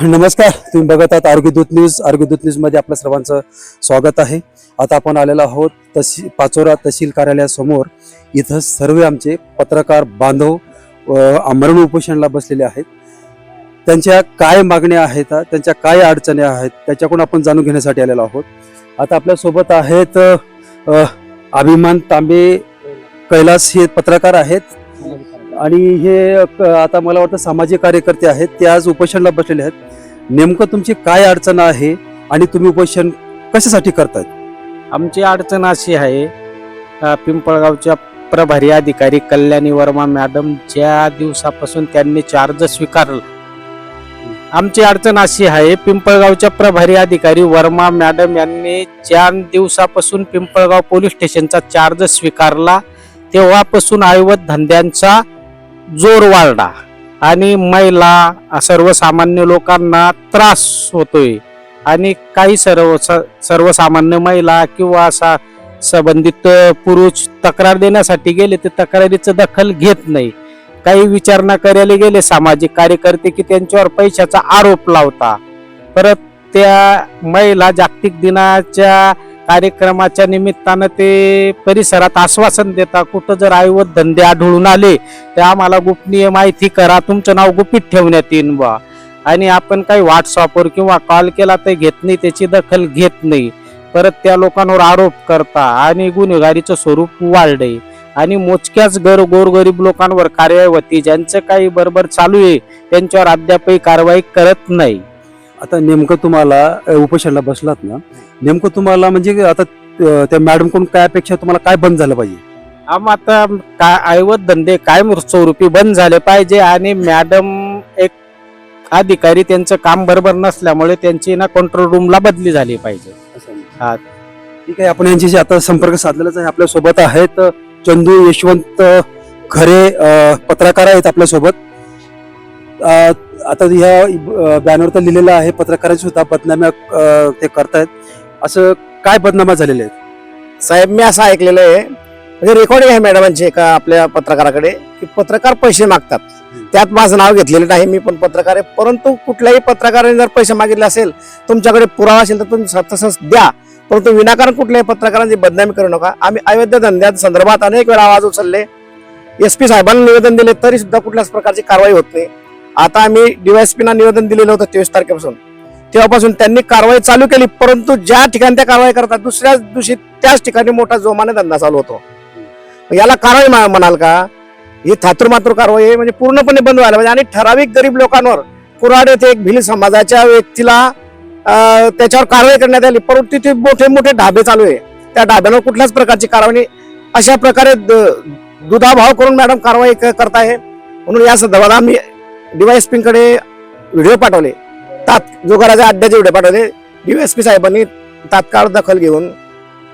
नमस्कार, तुम्ही बघत आहात आरोग्य दूत न्यूज. आरोग्य दूत न्यूज मध्ये आपल्या सर्वांचं स्वागत आहे. आता आपण आलेलो आहोत पाचोरा तहसील कार्यालयासमोर. इथं सर्व आमचे पत्रकार बांधव आमरण उपोषणाला बसलेले आहेत. त्यांच्या काय मागण्या आहेत, त्यांच्या काय अडचणी आहेत, त्याच्याकडून आपण जाणून घेण्यासाठी आलेलो आहोत. आता आपल्या सोबत आहेत अभिमान तांबे कैलास, हे पत्रकार आहेत आणि हे आता मला वाटतं सामाजिक कार्यकर्ते आहेत. ते आज उपोषणाला बसलेले आहेत. नेमकं तुमची काय अडचण आहे आणि तुम्ही उपोषण कशासाठी करतायत? आमची अडचण अशी आहे, पिंपळगावच्या प्रभारी अधिकारी कल्याणी वर्मा मॅडम ज्या दिवसापासून त्यांनी चार्ज स्वीकारला, आमची अडचण अशी आहे, पिंपळगावच्या प्रभारी अधिकारी वर्मा मॅडम यांनी ज्या दिवसापासून पिंपळगाव पोलीस स्टेशनचा चार्ज स्वीकारला तेव्हापासून अवैध धंद्यांचा जोर वाढला आणि महिला सर्वसामान्य लोकांना त्रास होतोय. आणि काही सर्वसामान्य महिला किंवा असा संबंधित पुरुष तक्रार देण्यासाठी गेले तर तक्रारीचं दखल घेत नाही. काही विचारणा करायला गेले सामाजिक कार्यकर्ते की त्यांच्यावर पैशाचा आरोप लावता. परत त्या महिला जागतिक दिनाच्या कार्यक्रमाच्या निमित्तानं ते परिसरात आश्वासन देता, कुठं जर अवैध धंदे आढळून आले तर आम्हाला गोपनीय माहिती करा, तुमचं नाव गुपित ठेवण्यात येईन बा. आणि आपण काही व्हॉट्सअपवर किंवा कॉल केला तर घेत नाही, त्याची दखल घेत नाही. परत त्या लोकांवर आरोप करता आणि गुन्हेगारीचं स्वरूप वाढलंय. आणि मोजक्याच गोरगरीब लोकांवर कारवाई होती, ज्यांचं काही बरोबर चालू आहे त्यांच्यावर अद्यापही कारवाई करत नाही. आता नेमकं तुम्हाला उपोषणाला बसलात ना, नेमकं तुम्हाला म्हणजे आता त्या मॅडम कडून काय अपेक्षा, तुम्हाला काय बंद झालं पाहिजे? आता अवैध धंदे कायम स्वरूपी बंद झाले पाहिजे. आणि मॅडम एक अधिकारी त्यांचं काम बरोबर नसल्यामुळे त्यांची ना कंट्रोल रूमला बदली झाली पाहिजे. हा ठीक आहे, आपण यांच्याशी आता संपर्क साधलेलाच आहे. आपल्या सोबत आहेत चंदू यशवंत खरे, पत्रकार आहेत आपल्या सोबत. आता ह्या बॅनर तर लिहिलेलं आहे, पत्रकारांची सुद्धा बदनाम्या ते करतायत. असं काय बदनामा झालेले आहेत? साहेब, मी असं ऐकलेलं आहे, म्हणजे रेकॉर्डिंग आहे मॅडमांची एका आपल्या पत्रकाराकडे, की पत्रकार पैसे मागतात. त्यात माझं नाव घेतलेलं नाही, मी पण पत्रकार आहे. परंतु कुठल्याही पत्रकाराने जर पैसे मागितले असेल, तुमच्याकडे पुरावा असेल तर तुम्ही तसंच द्या, परंतु विनाकारण कुठल्याही पत्रकारांची बदनामी करू नका. आम्ही अवैध धंद्या संदर्भात अनेक वेळा आवाज उचलले, SP साहेबांना निवेदन दिले, तरी सुद्धा कुठल्याच प्रकारची कारवाई होत नाही. आता आम्ही DYSP ना निवेदन दिलेलं होतं 23 तारखेपासून, तेव्हापासून त्यांनी कारवाई चालू केली. परंतु ज्या ठिकाणी त्या कारवाई करतात दुसऱ्याच दिवशी त्याच ठिकाणी मोठा जोमाने धंदा चालू होतो. याला कारवाई म्हणाल का? ही थातुरमातुर कारवाई आहे, म्हणजे पूर्णपणे बंद व्हायला पाहिजे. आणि ठराविक गरीब लोकांवर, कुऱ्हाड येथे एक भिल्ल समाजाच्या व्यक्तीला त्याच्यावर कारवाई करण्यात आली, परंतु तिथे मोठे मोठे ढाबे चालू आहे, त्या ढाब्यांवर कुठल्याच प्रकारची कारवाई नाही. अशा प्रकारे दुधाभाव करून मॅडम कारवाई करताय. म्हणून या संदर्भात आम्ही DYSP कडे व्हिडिओ पाठवले, जोगाराच्या अड्ड्याचे व्हिडिओ पाठवले. DYSP साहेबांनी तात्काळ दखल घेऊन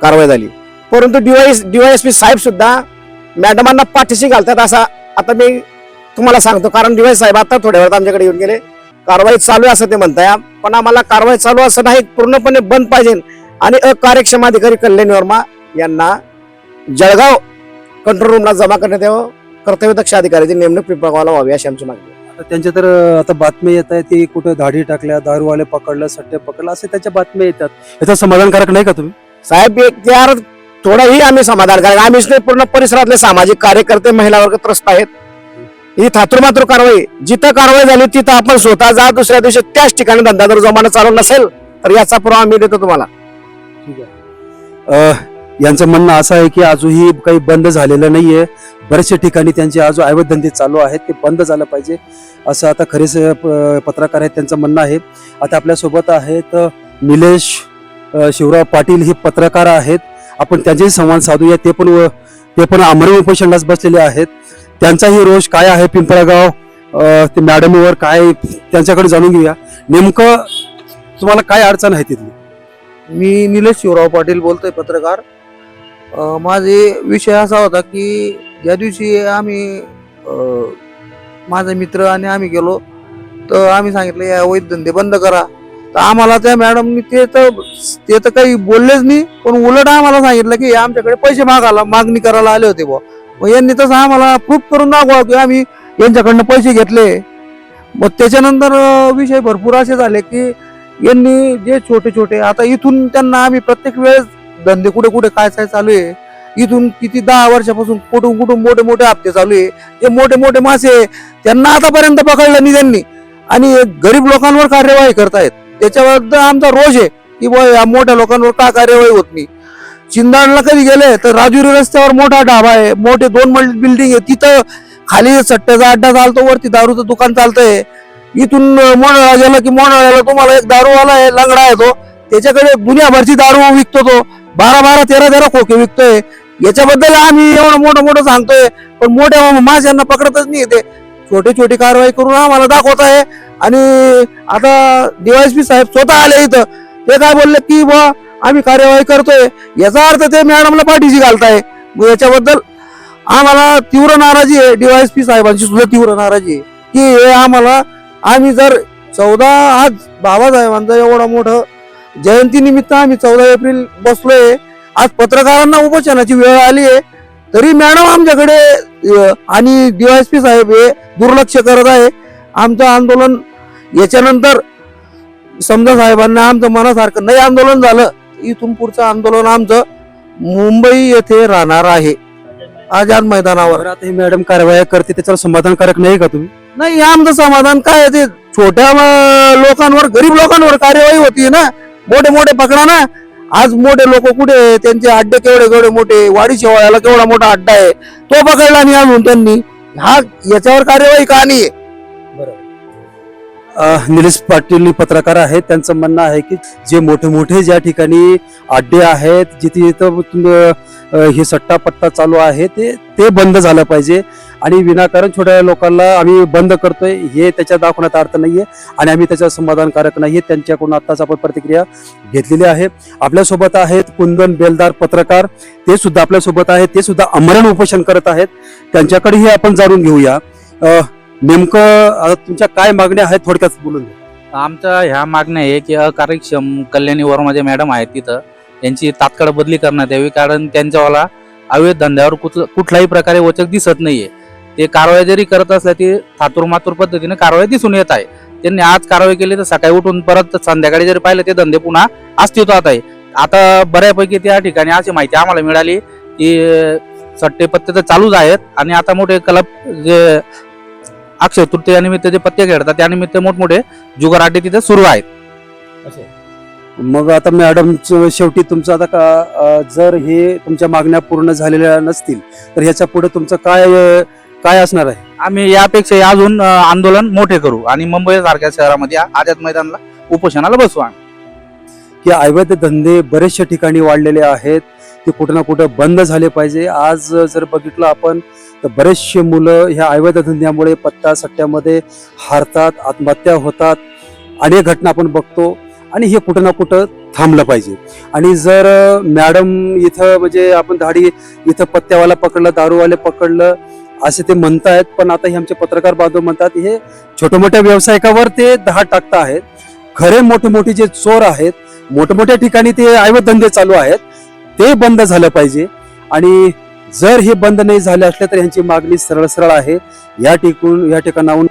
कारवाई झाली. परंतु DYSP साहेब सुद्धा मॅडमांना पाठीशी घालतात असा आता मी तुम्हाला सांगतो. कारण DYSP साहेब आता थोड्या वेळात आमच्याकडे येऊन गेले, कारवाई चालू आहे असं ते म्हणताय. पण आम्हाला कारवाई चालू असं नाही, पूर्णपणे बंद पाहिजे. आणि अकार्यक्षम अधिकारी कल्याणी वर्मा यांना जळगाव कंट्रोल रूमला जमा करण्यात यावं. कर्तव्यदक्ष अधिकाऱ्याची नेमणूक पिंपळगावला व्हावी अशी आमची मागणी. आता त्यांच्या तर आता बातम्या येत आहेत, ते कुठे धाडी टाकल्या, दारूवाले पकडलं, सट्टे पकडलं, असे त्याच्या बातम्या येतात. याचा समाधानकारक नाही का तुम्ही? साहेब, यार थोडंही आम्ही समाधानकारक, आम्हीच नाही, पूर्ण परिसरातले सामाजिक कार्यकर्ते, महिला वर्ग त्रस्त आहेत. ही थातुरमातुर कारवाई, जिथं कारवाई झाली तिथं आपण स्वतः जा, दुसऱ्या दिवशी त्याच ठिकाणी धंदा जर जोमानं चालू नसेल तर याचा पुरावा आम्ही देतो तुम्हाला. ठीक आहे. यांचं म्हणणं असं आहे की अजूनही काही बंद झालेलं नाहीये, बरेचशा ठिकाणी त्यांचे अजून अवैध धंदे चालू आहेत, ते बंद झालं पाहिजे असं आता खरेच पत्रकार आहेत त्यांचं म्हणणं आहे. आता आपल्या सोबत आहेत निलेश शिवराव पाटील, हे पत्रकार आहेत. आपण त्यांच्याशी संवाद साधूया. ते पण आमरण उपोषणालाच बसलेले आहेत. त्यांचाही रोष काय आहे पिंपळगाव ते मॅडमवर, काय त्यांच्याकडे जाणून घेऊया. नेमकं तुम्हाला काय अडचण आहे तिथली? मी निलेश शिवराव पाटील बोलतोय, पत्रकार. माझे विषय असा होता की ज्या दिवशी आम्ही माझा मित्र आणि आम्ही गेलो तर आम्ही सांगितलं या अवैध धंदे बंद करा. तर आम्हाला त्या मॅडमनी ते तर काही बोललेच नाही, पण उलट आम्हाला सांगितलं की आमच्याकडे पैसे मागणी करायला आले होते बुवा. मग यांनी तसं आम्हाला प्रूफ करून दाखवा की आम्ही यांच्याकडनं पैसे घेतले. मग त्याच्यानंतर विषय भरपूर असे झाले की यांनी जे छोटे छोटे, आता इथून त्यांना आम्ही प्रत्येक वेळेस धंदे कुठे कुठे काय काय चालू आहे, इथून किती 10 वर्षापासून कुठून कुठून मोठे मोठे हप्ते चालू आहे, जे मोठे मोठे मासे त्यांना आतापर्यंत पकडलं नाही त्यांनी, आणि गरीब लोकांवर कार्यवाही करतायत. त्याच्याबद्दल आमचा रोष आहे की बुवा या मोठ्या लोकांवर का कार्यवाही होत नाही. चिंदाडला कधी गेले तर राजुरी रस्त्यावर मोठा ढाबा आहे, मोठे 2 मजली बिल्डिंग आहे, तिथं खाली सट्ट्याचा अड्डा चालतो, वरती दारूचं दुकान चालतंय. इथून मोनाळा गेलं की मोनाळ्याला तुम्हाला एक दारूवाला आहे, लंगडा आहे, तो त्याच्याकडे दुनियाभरची दारू विकतो, तो 12-12, 13-13 खोके विकतोय. याच्याबद्दल आम्ही एवढं मोठं सांगतोय, पण मोठ्या माशांना पकडतच नाही. ते छोटे छोटी कारवाई करून आम्हाला दाखवत आहे. आणि आता DYSP साहेब स्वतः आले इथं, ते काय बोलले की बुवा आम्ही कार्यवाही करतोय, याचा अर्थ ते मॅडमला पाठीशी घालताय. याच्याबद्दल आम्हाला तीव्र नाराजी आहे, DYSP साहेबांची सुद्धा तीव्र नाराजी आहे की हे आम्हाला, आम्ही जर 14 आज बाबासाहेबांचं एवढं मोठं जयंतीनिमित्त आम्ही 14 एप्रिल बसलोय, आज पत्रकारांना उपोषणाची वेळ आली आहे, तरी मॅडम आमच्याकडे आणि DYSP साहेब हे दुर्लक्ष करत आहे. आमचं आंदोलन याच्यानंतर समजा साहेबांना आमचं मनासारखं नाही आंदोलन झालं, इथून पुढचं आंदोलन आमचं मुंबई येथे राहणार आहे, आझाद मैदानावर. बरं, आता हे मॅडम कारवाया करते त्याच्यावर समाधानकारक नाही का तुम्ही? नाही, आमचं समाधान काय आहे, ते छोट्या लोकांवर, गरीब लोकांवर कार्यवाही होती ना, मोठे मोठे पकडा ना. आज मोठे लोक कुठे, त्यांचे अड्डे केवढे मोठे, वाडी शेवाळ्याला केवढा मोठा अड्डा आहे, तो पकडला नाही अजून त्यांनी. याच्यावर कार्यवाही का नाही? निलेश पाटील पत्रकार आहेत, त्यांचं म्हणणं आहे की जे मोठे मोठे ज्या ठिकाणी अड्डे आहेत, जिथे हे सट्टा पट्टा चालू आहे, ते बंद झालं पाहिजे. आणि विनाकारण छोट्या लोकांना आम्ही बंद करतोय हे त्याच्या दाखवण्यात अर्थ नाहीये, आणि आम्ही त्याच्यावर समाधानकारक नाहीये. त्यांच्याकडून आत्ताच आपण प्रतिक्रिया घेतलेली आहे. आपल्यासोबत आहेत कुंदन बेलदार पत्रकार, ते सुद्धा आपल्यासोबत आहेत, ते सुद्धा आमरण उपोषण करत आहेत. त्यांच्याकडेही आपण जाणून घेऊया नेमकं तुमच्या काय मागण्या आहेत, थोडक्यात बोलून द्या. आमच्या ह्या मागण्या आहे की अकार्यक्षम कल्याणी वर्मा जे मॅडम आहेत तिथं त्यांची तात्काळ बदली करण्यात यावी, कारण त्यांच्यावाला अवैध धंद्यावर कुठल्याही प्रकारे वचक दिसत नाहीये. ते कारवाई जरी करत असल्या ती थातूर पद्धतीने कारवाई दिसून येत आहे. त्यांनी आज कारवाई केली तर सकाळी उठून परत संध्याकाळी जरी पाहिलं ते धंदे पुन्हा अस्तित्वात आहे. आता बऱ्यापैकी त्या ठिकाणी अशी माहिती आम्हाला मिळाली की सट्टे पत्ते तर चालूच आहेत, आणि आता मोठे क्लब जे अक्षय तृतीयानिमित्त जे पत्ते खेळतात त्यानिमित्त मोठमोठे जुगार अड्डे तिथे सुरू आहेत. मग आता मॅडम शेवटी तुमचं आता जर हे तुमच्या मागण्या पूर्ण झालेल्या नसतील तर ह्याच्या पुढे तुमचं काय असणार आहे? आम्ही यापेक्षा अजून आंदोलन मोठे करू आणि मुंबई सारख्या शहरामध्ये आझाद मैदानाला उपोषणाला बसू. की अवैध धंदे बरेचशा ठिकाणी वाढलेले आहेत, ते कुठं ना कुठं बंद झाले पाहिजे. आज जर बघितलं आपण तर बरेचसे मुलं ह्या अवैध धंद्यामुळे पत्ता सट्ट्यामध्ये हारतात, आत्महत्या होतात, अनेक घटना आपण बघतो, आणि हे कुठं ना कुठं थांबलं पाहिजे. आणि जर मॅडम इथं म्हणजे आपण धाडी इथं पत्त्यावाला पकडलं, दारूवाले पकडलं असे ते म्हणतायत, पण आता हे आमचे पत्रकार बांधव म्हणतात हे छोट्या मोठ्या व्यावसायिकावर ते धाड टाकता आहेत. खरे मोठे मोठे जे चोर आहेत, मोठमोठ्या ठिकाणी ते अवैध धंदे चालू आहेत, ते बंद झालं पाहिजे. आणि जर हे बंद नाही झाले असले तर यांची मागणी सरळ आहे. या ठिकाणाहून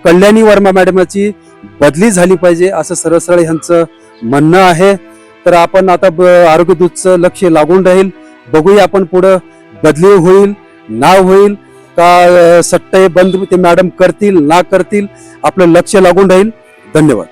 कल्याणी वर्मा मॅडमची बदली झाली पाहिजे असं सरळ यांचं म्हणणं आहे. तर आपण आता आरोग्य दूतचं लक्ष लागून राहील, बघूया आपण पुढं बदली होईल नाव होईल का सट्टे बंद ते मॅडम करतील ना करतील, आपलं लक्ष लागून राहील. धन्यवाद.